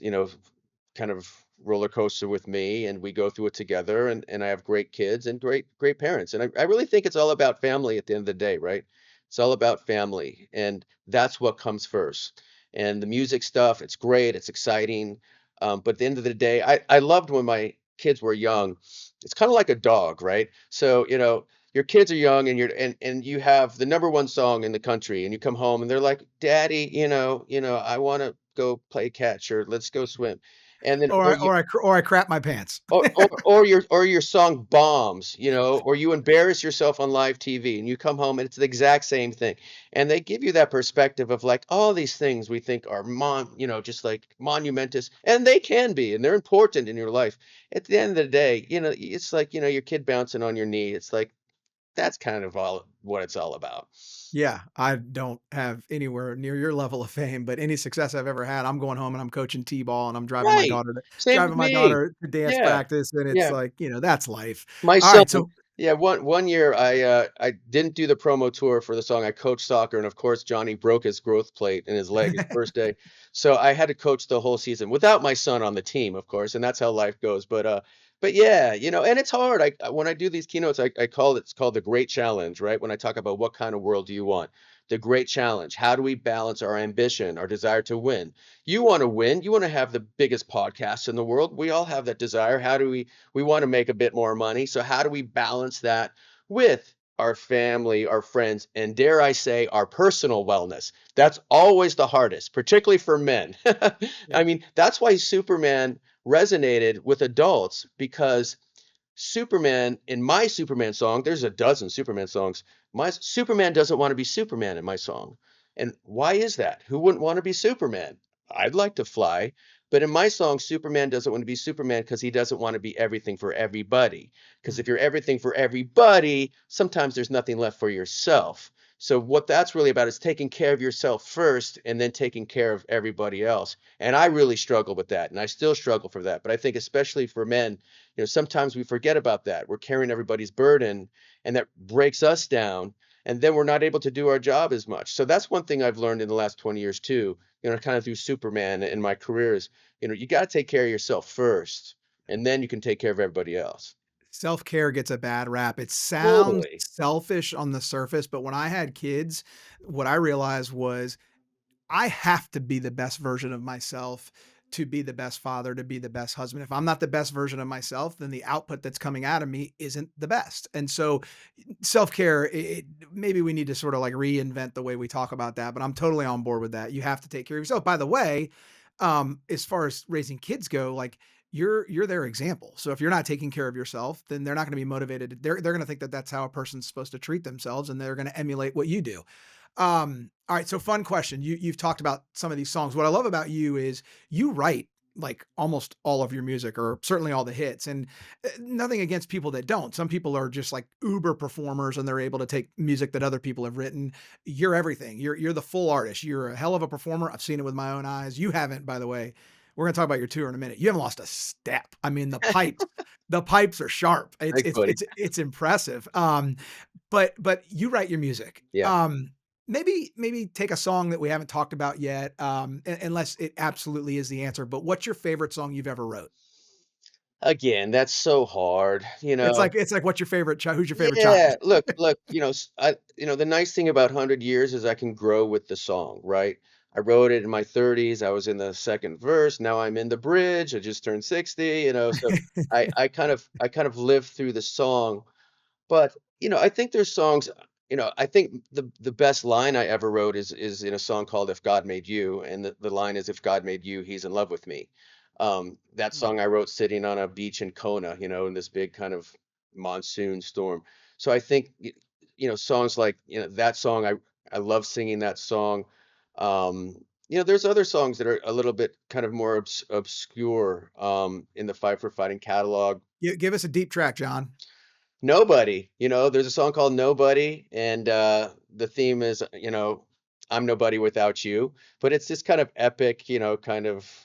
kind of roller coaster with me, and we go through it together. And I have great kids and great parents. And I really think it's all about family at the end of the day, right? It's all about family, and that's what comes first. And the music stuff, it's great, it's exciting. But at the end of the day, I loved when my kids were young. It's kind of like a dog, right? So, your kids are young, and you have the number one song in the country, and you come home and they're like, "Daddy, I want to go play catch, or let's go swim." And then Or I crap my pants. or your song bombs, or you embarrass yourself on live TV, and you come home and it's the exact same thing. And they give you that perspective of like all these things we think are just like monumentous, and they can be, and they're important in your life. At the end of the day, it's like, your kid bouncing on your knee. It's like that's kind of all what it's all about. Yeah, I don't have anywhere near your level of fame, but any success I've ever had, I'm going home and I'm coaching T-ball and I'm Right. Same with driving my me. daughter to dance Yeah. practice, and it's Yeah. like, that's life. My All son, right, so yeah, one year I didn't do the promo tour for the song. I coached soccer, and of course Johnny broke his growth plate in his leg his first day. So I had to coach the whole season without my son on the team, of course, and that's how life goes. But yeah, and it's hard. When I do these keynotes, I call it's called the Great Challenge, right? When I talk about what kind of world do you want? The Great Challenge. How do we balance our ambition, our desire to win? You want to win. You want to have the biggest podcast in the world. We all have that desire. How do we want to make a bit more money? So how do we balance that with our family, our friends, and dare I say, our personal wellness? That's always the hardest, particularly for men. yeah, I mean, that's why Superman resonated with adults, because Superman, in my Superman song, there's a dozen Superman songs. My Superman doesn't want to be Superman in my song. And why is that? Who wouldn't want to be Superman? I'd like to fly. But in my song, Superman doesn't want to be Superman because he doesn't want to be everything for everybody. Because mm, if you're everything for everybody, sometimes there's nothing left for yourself. So what that's really about is taking care of yourself first and then taking care of everybody else. And I really struggle with that, and I still struggle for that. But I think especially for men, sometimes we forget about that. We're carrying everybody's burden, and that breaks us down. And then we're not able to do our job as much. So that's one thing I've learned in the last 20 years too, kind of through Superman in my career is, you got to take care of yourself first, and then you can take care of everybody else. self-care gets a bad rap. It sounds Totally. selfish on the surface, but when I had kids, what I realized was I have to be the best version of myself to be the best father, to be the best husband. If I'm not the best version of myself, then the output that's coming out of me isn't the best. And so self-care, maybe we need to sort of like reinvent the way we talk about that, but I'm totally on board with that. You have to take care of yourself. By the way, as far as raising kids go, like you're their example. So if you're not taking care of yourself, then they're not going to be motivated. They're going to think that that's how a person's supposed to treat themselves, and they're going to emulate what you do. All right. So fun question. You've talked about some of these songs. What I love about you is you write like almost all of your music, or certainly all the hits, and nothing against people that don't. Some people are just like uber performers and they're able to take music that other people have written. You're everything. You're the full artist. You're a hell of a performer. I've seen it with my own eyes. You haven't, by the way. We're going to talk about your tour in a minute. You haven't lost a step. I mean, the pipes are sharp. It's Thanks, it's buddy. it's it's impressive. But you write your music. Yeah. Maybe take a song that we haven't talked about yet, unless it absolutely is the answer. But what's your favorite song you've ever wrote? Again, that's so hard, you know? It's like what's your favorite child? Who's your favorite child? Yeah, look, the nice thing about 100 years is I can grow with the song, right? I wrote it in my 30s. I was in the second verse. Now I'm in the bridge. I just turned 60, so I kind of lived through the song. But, I think there's songs, I think the best line I ever wrote is in a song called If God Made You, and the line is if God made you, he's in love with me. That Hmm. song I wrote sitting on a beach in Kona, in this big kind of monsoon storm. So I think songs like, that song I love singing that song. There's other songs that are a little bit kind of more obscure in the Fight for Fighting catalog. Give us a deep track, John. Nobody, there's a song called Nobody, and the theme is, I'm nobody without you. But it's this kind of epic, kind of,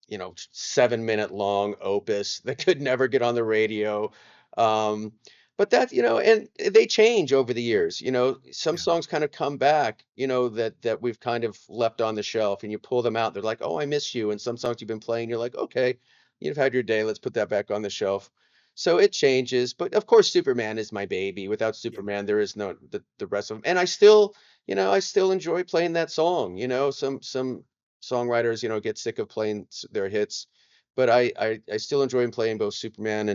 7-minute long opus that could never get on the radio. Um, but that, and they change over the years. Some Yeah. songs kind of come back, that we've kind of left on the shelf, and you pull them out. They're like, oh, I miss you. And some songs you've been playing, you're like, okay, you've had your day. Let's put that back on the shelf. So it changes. But of course, Superman is my baby. Without Yeah. Superman, there is no the rest of them. And I still enjoy playing that song. Some songwriters, get sick of playing their hits, but I still enjoy playing both Superman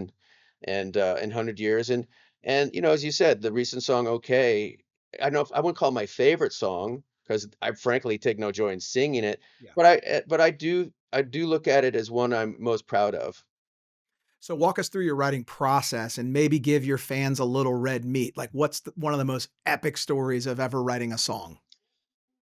and 100 Years. And as you said, the recent song "Okay," I don't know if I wouldn't call it my favorite song because I frankly take no joy in singing it, Yeah. but I do look at it as one I'm most proud of. So walk us through your writing process and maybe give your fans a little red meat. Like what's one of the most epic stories of ever writing a song?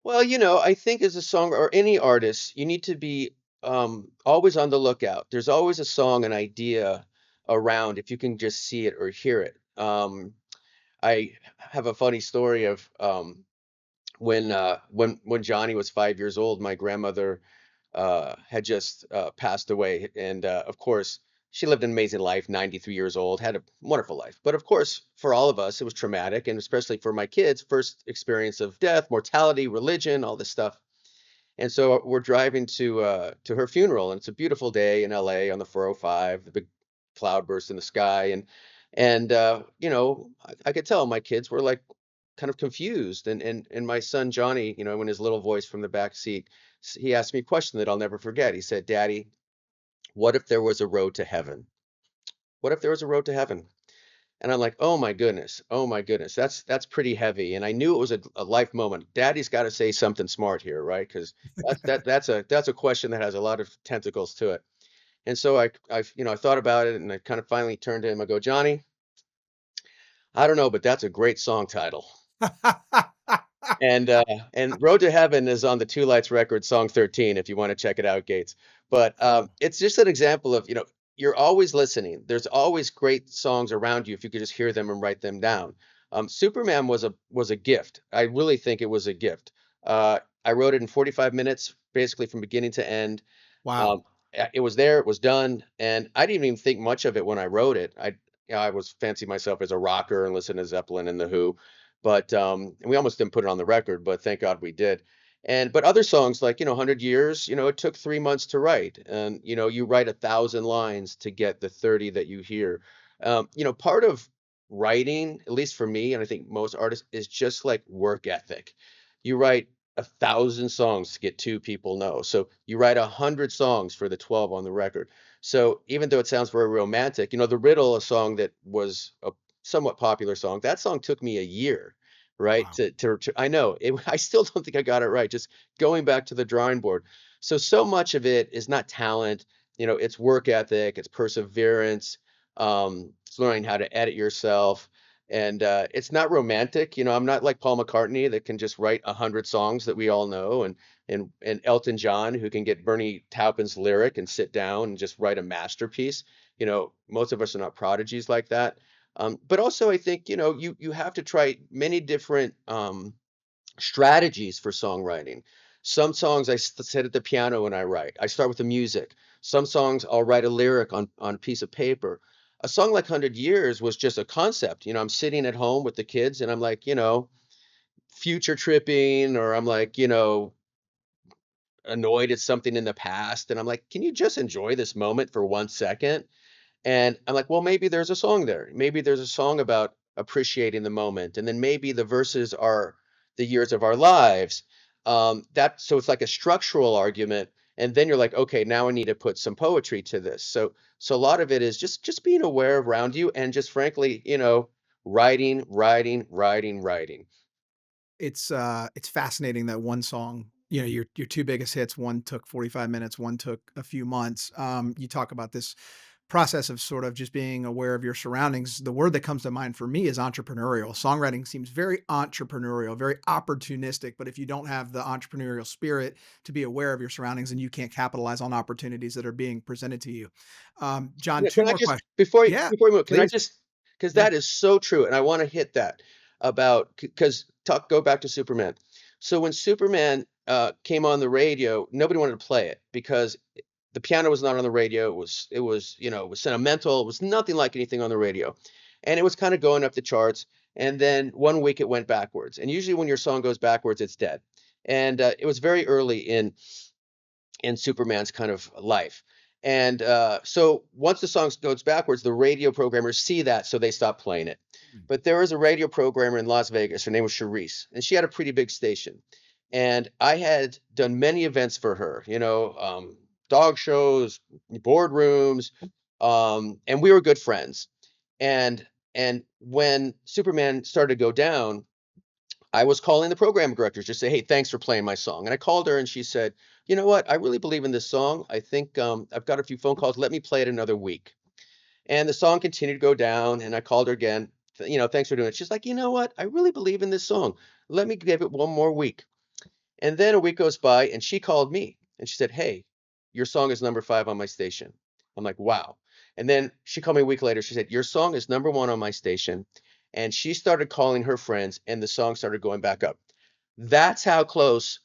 Well, I think as a song or any artist, you need to be always on the lookout. There's always a song, an idea around if you can just see it or hear it. I have a funny story of when Johnny was 5 years old, my grandmother had just passed away, and of course, she lived an amazing life, 93 years old, had a wonderful life. But of course, for all of us, it was traumatic, and especially for my kids, first experience of death, mortality, religion, all this stuff. And so we're driving to her funeral, and it's a beautiful day in LA on the 405, the big cloud burst in the sky, and I could tell my kids were like kind of confused, and my son Johnny, when his little voice from the back seat, he asked me a question that I'll never forget. He said, "Daddy, what if there was a road to heaven? What if there was a road to heaven?" And I'm like, oh my goodness, that's pretty heavy. And I knew it was a life moment. Daddy's got to say something smart here, right? Because that's a question that has a lot of tentacles to it. And so I thought about it, and I kind of finally turned to him. I go, Johnny, I don't know, but that's a great song title. And, uh, and Road to Heaven is on the Two Lights record, song 13, if you want to check it out, Gates. But Cool. it's just an example of, you're always listening. There's always great songs around you if you could just hear them and write them down. Superman was a gift. I really think it was a gift. I wrote it in 45 minutes, basically from beginning to end. Wow. Um, it was there, it was done, and I didn't even think much of it when I wrote it. I was fancy myself as a rocker and listened to Zeppelin and The Who, but and we almost didn't put it on the record, but thank God we did. But other songs like 100 Years, it took 3 months to write, and you write 1,000 lines to get the 30 that you hear. Part of writing, at least for me, and I think most artists, is just like work ethic. You write 1,000 songs to get two people know. So you write 100 songs for the 12 on the record. So even though it sounds very romantic, The Riddle, a song that was a somewhat popular song, that song took me a year, right? Wow. I know I still don't think I got it right. Just going back to the drawing board. So much of it is not talent, it's work ethic, it's perseverance, it's learning how to edit yourself. And it's not romantic. I'm not like Paul McCartney that can just write 100 songs that we all know, and Elton John who can get Bernie Taupin's lyric and sit down and just write a masterpiece. Most of us are not prodigies like that. But also, I think you have to try many different strategies for songwriting. Some songs sit at the piano when I write. I start with the music. Some songs I'll write a lyric on a piece of paper. A song like 100 Years was just a concept. I'm sitting at home with the kids and I'm like, future tripping, or I'm like, annoyed at something in the past. And I'm like, can you just enjoy this moment for 1 second? And I'm like, well, maybe there's a song there. Maybe there's a song about appreciating the moment. And then maybe the verses are the years of our lives. So it's like a structural argument. And then you're like, okay, now I need to put some poetry to this. So a lot of it is just being aware around you and just frankly, writing, writing, writing, writing. It's fascinating that one song, your two biggest hits, one took 45 minutes, one took a few months. You talk about this process of sort of just being aware of your surroundings. The word that comes to mind for me is entrepreneurial. Songwriting seems very entrepreneurial, very opportunistic, but if you don't have the entrepreneurial spirit to be aware of your surroundings, then you can't capitalize on opportunities that are being presented to you. John, Yeah, two can I more just questions. before you Yeah, before we move, can I please. just because Yeah. that is so true, and I want to hit that about because talk go back to Superman. So when Superman came on the radio, nobody wanted to play it because the piano was not on the radio. It was sentimental. It was nothing like anything on the radio, and it was kind of going up the charts. And then one week it went backwards. And usually when your song goes backwards, it's dead. And it was very early in Superman's kind of life. And so once the song goes backwards, the radio programmers see that, so they stop playing it. But there was a radio programmer in Las Vegas. Her name was Charisse, and she had a pretty big station. And I had done many events for her, dog shows, boardrooms, and we were good friends. And and when Superman started to go down, I was calling the program directors just say, "Hey, thanks for playing my song." And I called her and she said, "You know what? I really believe in this song. I think I've got a few phone calls. Let me play it another week." And the song continued to go down. And I called her again. Thanks for doing it. She's like, "You know what? I really believe in this song. Let me give it one more week." And then a week goes by and she called me and she said, "Hey, your song is number 5 on my station." I'm like, "Wow." And then she called me a week later. She said, "Your song is number 1 on my station." And she started calling her friends and the song started going back up. That's how close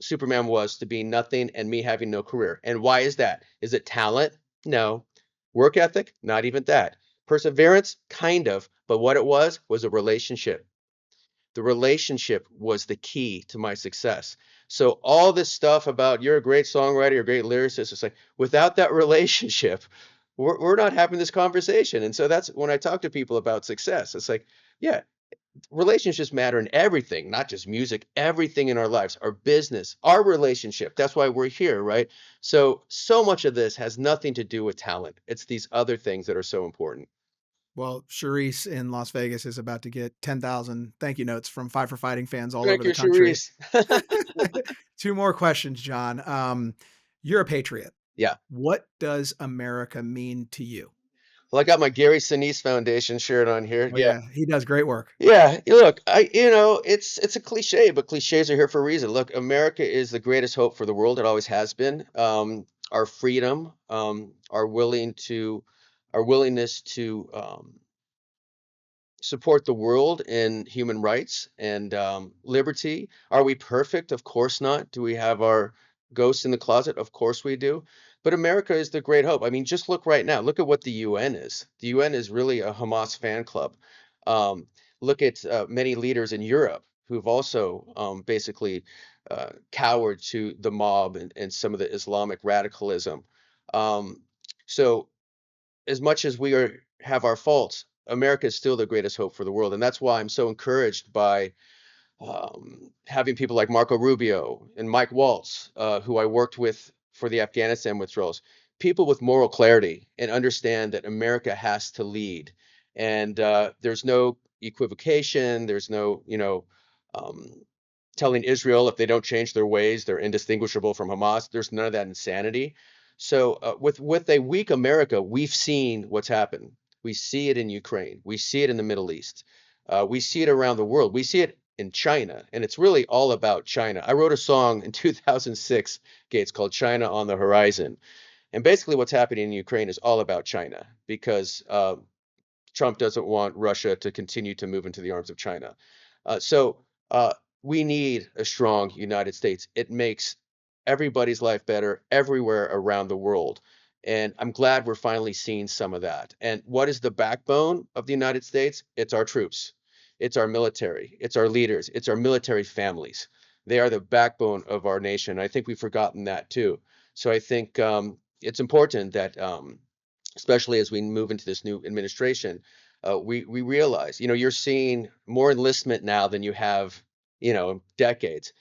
Superman was to being nothing and me having no career. And why is that? Is it talent? No. Work ethic? Not even that. Perseverance? Kind of. But what it was a relationship. The relationship was the key to my success. So all this stuff about you're a great songwriter, you're a great lyricist, it's like without that relationship, we're not having this conversation. And so that's when I talk to people about success. It's like, yeah, relationships matter in everything, not just music, everything in our lives, our business, our relationship. That's why we're here, right? So much of this has nothing to do with talent. It's these other things that are so important. Well, Charisse in Las Vegas is about to get 10,000 thank you notes from Five for Fighting fans all over Thank the you, country. Cherise. Two more questions, John. You're a patriot. Yeah. What does America mean to you? Well, I got my Gary Sinise Foundation shirt on here. Oh, Yeah. yeah, he does great work. Yeah, look, it's a cliche, but cliches are here for a reason. Look, America is the greatest hope for the world. It always has been. Our freedom, our willingness to support the world in human rights and liberty. Are we perfect? Of course not. Do we have our ghosts in the closet? Of course we do. But America is the great hope. I mean, just look right now. Look at what the UN is. The UN is really a Hamas fan club. Um, Look at many leaders in Europe who've also basically cowered to the mob and some of the Islamic radicalism. Um, so as much as we have our faults, America is still the greatest hope for the world, and that's why I'm so encouraged by having people like Marco Rubio and Mike Waltz, who I worked with for the Afghanistan withdrawals, people with moral clarity and understand that America has to lead, and there's no equivocation, there's no, um, telling Israel if they don't change their ways, they're indistinguishable from Hamas. There's none of that insanity. So with a weak America, we've seen what's happened. We see it in Ukraine. We see it in the Middle East. We see it around the world. We see it in China, and it's really all about China. I wrote a song in 2006, Gates, called "China on the Horizon," and basically what's happening in Ukraine is all about China because Trump doesn't want Russia to continue to move into the arms of China. So we need a strong United States. It makes everybody's life better everywhere around the world. And I'm glad we're finally seeing some of that. And what is the backbone of the United States? It's our troops, it's our military, it's our leaders, it's our military families. They are the backbone of our nation. I think we've forgotten that too. So I think it's important that especially as we move into this new administration, we realize, you're seeing more enlistment now than you have, decades.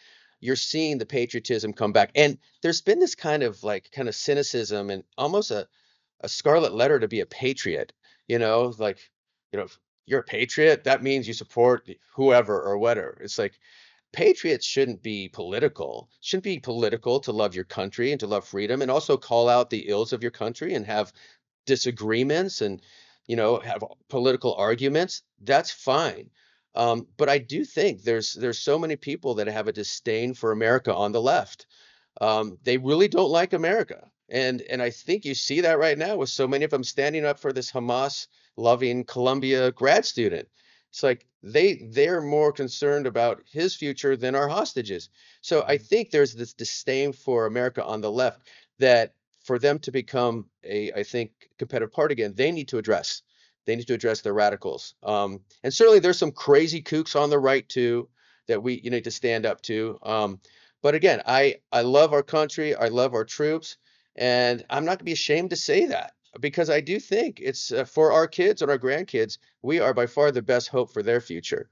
You're seeing the patriotism come back, and there's been this kind of cynicism and almost a scarlet letter to be a patriot. Like, if you're a patriot, that means you support whoever or whatever. It's like patriots shouldn't be political to love your country and to love freedom and also call out the ills of your country and have disagreements and have political arguments. That's fine. But I do think there's so many people that have a disdain for America on the left. They really don't like America, and I think you see that right now with so many of them standing up for this Hamas loving Columbia grad student. It's like they're more concerned about his future than our hostages. So I think there's this disdain for America on the left that for them to become I think, competitive party again, they need to address. They need to address the radicals. And certainly there's some crazy kooks on the right too that we need to stand up to. But again, I love our country, I love our troops, and I'm not gonna be ashamed to say that because I do think it's for our kids and our grandkids, we are by far the best hope for their future.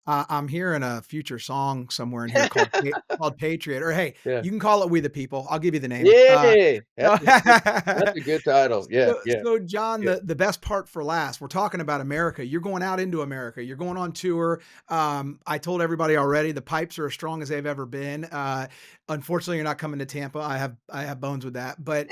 I'm hearing a future song somewhere in here called Patriot, or hey, Yeah. you can call it We the People. I'll give you the name. Yay! So That's a good title. Yeah, so yeah, so John, yeah. the best part for last, we're talking about America. You're going out into America. You're going on tour. I told everybody already, the pipes are as strong as they've ever been. Unfortunately, you're not coming to Tampa. I have bones with that. But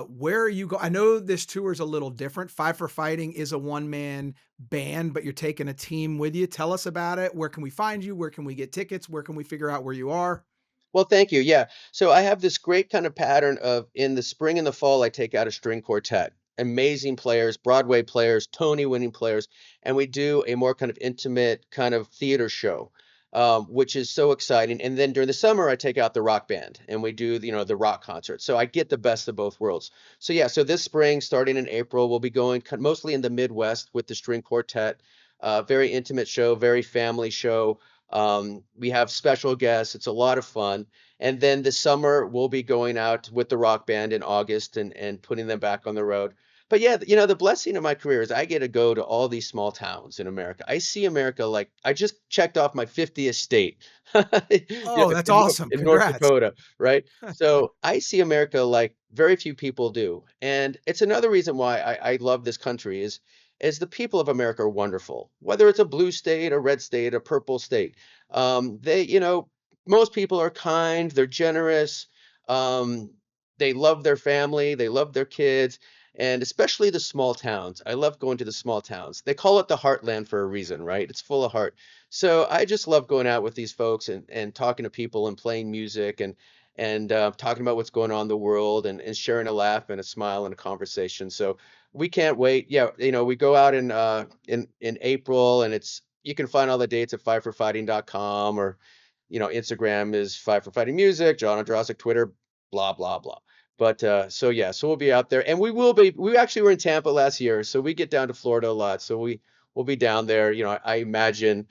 where are you I know this tour is a little different. Five for Fighting is a one-man band, but you're taking a team with you. Tell us about it. Where can we find you? Where can we get tickets? Where can we figure out where you are? Well, thank you. Yeah. So I have this great kind of pattern of in the spring and the fall, I take out a string quartet, amazing players, Broadway players, Tony winning players, and we do a more kind of intimate kind of theater show, which is so exciting. And then during the summer, I take out the rock band and we do, the rock concert. So I get the best of both worlds. So yeah, so this spring, starting in April, we'll be going mostly in the Midwest with the string quartet. Very intimate show, very family show. We have special guests. It's a lot of fun. And then this summer we'll be going out with the rock band in August and putting them back on the road. But yeah, the blessing of my career is I get to go to all these small towns in America. I see America like I just checked off my 50th state. Oh, that's awesome. In North Congrats. Dakota, right? So I see America like very few people do. And it's another reason why I love this country is the people of America are wonderful. Whether it's a blue state, a red state, a purple state, most people are kind, they're generous, um, they love their family, they love their kids, and especially the small towns. I love going to the small towns. They call it the heartland for a reason, right? It's full of heart. So I just love going out with these folks and talking to people and playing music and talking about what's going on in the world and sharing a laugh and a smile and a conversation. So we can't wait. Yeah, we go out in April, and you can find all the dates at fiveforfighting.com, or Instagram is Five for Fighting Music, John Ondrasik, Twitter, blah blah blah. But so yeah, so we'll be out there, and we actually were in Tampa last year, so we get down to Florida a lot. So we'll be down there. I imagine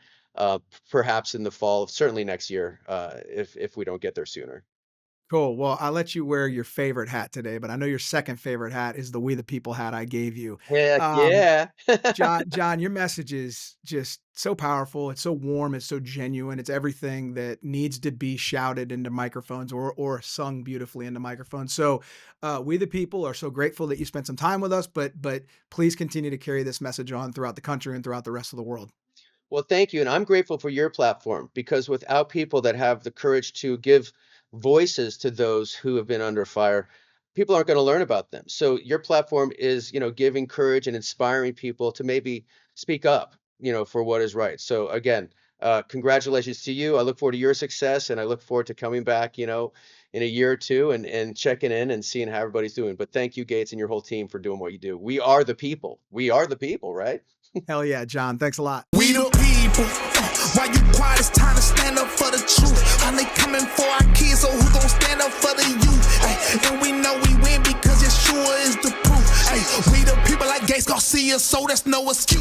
perhaps in the fall, certainly next year, if we don't get there sooner. Cool. Well, I'll let you wear your favorite hat today, but I know your second favorite hat is the We the People hat I gave you. Heck Um, yeah. John, your message is just so powerful. It's so warm. It's so genuine. It's everything that needs to be shouted into microphones or sung beautifully into microphones. So, we the people are so grateful that you spent some time with us. But please continue to carry this message on throughout the country and throughout the rest of the world. Well, thank you. And I'm grateful for your platform because without people that have the courage to give voices to those who have been under fire, people aren't going to learn about them. So your platform is, giving courage and inspiring people to maybe speak up, for what is right. So again, congratulations to you. I look forward to your success and I look forward to coming back, in a year or two and checking in and seeing how everybody's doing. But thank you, Gates, and your whole team for doing what you do. We are the people. We are the people, right? Hell yeah, John. Thanks a lot. We the people. Why you quiet? It's time to stand up for the truth. And they coming for our kids, so who gon' stand up for the youth? Ay, and we know we win because it sure is the proof. Ay, we the people like Gates Garcia, so that's no excuse.